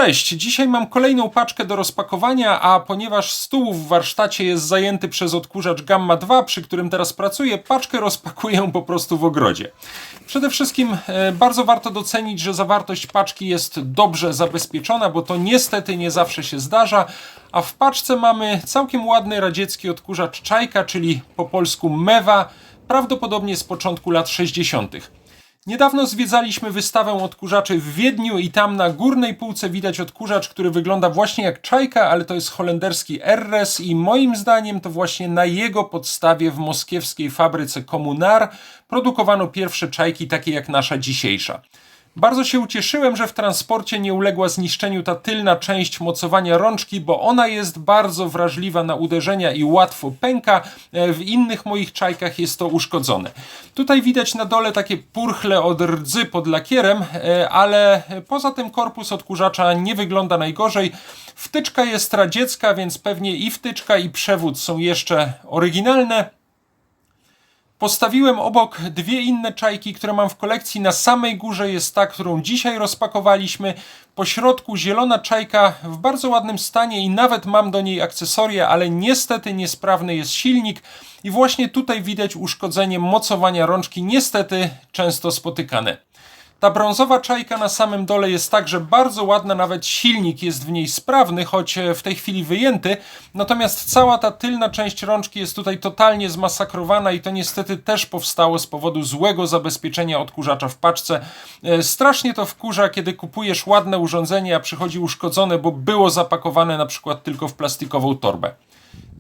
Cześć, dzisiaj mam kolejną paczkę do rozpakowania, a ponieważ stół w warsztacie jest zajęty przez odkurzacz Gamma 2, przy którym teraz pracuję, paczkę rozpakuję po prostu w ogrodzie. Przede wszystkim bardzo warto docenić, że zawartość paczki jest dobrze zabezpieczona, bo to niestety nie zawsze się zdarza, a w paczce mamy całkiem ładny radziecki odkurzacz Czajka, czyli po polsku Mewa, prawdopodobnie z początku lat 60. Niedawno zwiedzaliśmy wystawę odkurzaczy w Wiedniu i tam na górnej półce widać odkurzacz, który wygląda właśnie jak Czajka, ale to jest holenderski RS i moim zdaniem to właśnie na jego podstawie w moskiewskiej fabryce Komunar produkowano pierwsze Czajki takie jak nasza dzisiejsza. Bardzo się ucieszyłem, że w transporcie nie uległa zniszczeniu ta tylna część mocowania rączki, bo ona jest bardzo wrażliwa na uderzenia i łatwo pęka. W innych moich Czajkach jest to uszkodzone. Tutaj widać na dole takie purchle od rdzy pod lakierem, ale poza tym korpus odkurzacza nie wygląda najgorzej. Wtyczka jest radziecka, więc pewnie i wtyczka i przewód są jeszcze oryginalne. Postawiłem obok dwie inne Czajki, które mam w kolekcji. Na samej górze jest ta, którą dzisiaj rozpakowaliśmy. Po środku zielona Czajka w bardzo ładnym stanie i nawet mam do niej akcesoria, ale niestety niesprawny jest silnik. I właśnie tutaj widać uszkodzenie mocowania rączki, niestety często spotykane. Ta brązowa Czajka na samym dole jest także bardzo ładna, nawet silnik jest w niej sprawny, choć w tej chwili wyjęty. Natomiast cała ta tylna część rączki jest tutaj totalnie zmasakrowana i to niestety też powstało z powodu złego zabezpieczenia odkurzacza w paczce. Strasznie to wkurza, kiedy kupujesz ładne urządzenie, a przychodzi uszkodzone, bo było zapakowane na przykład tylko w plastikową torbę.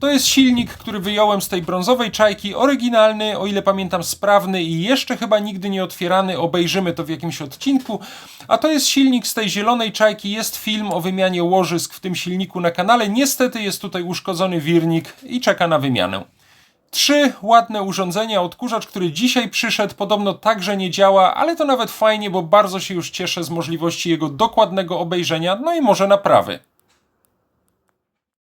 To jest silnik, który wyjąłem z tej brązowej Czajki, oryginalny, o ile pamiętam sprawny i jeszcze chyba nigdy nie otwierany, obejrzymy to w jakimś odcinku. A to jest silnik z tej zielonej Czajki, jest film o wymianie łożysk w tym silniku na kanale. Niestety jest tutaj uszkodzony wirnik i czeka na wymianę. Trzy ładne urządzenia, odkurzacz, który dzisiaj przyszedł, podobno także nie działa, ale to nawet fajnie, bo bardzo się już cieszę z możliwości jego dokładnego obejrzenia, no i może naprawy.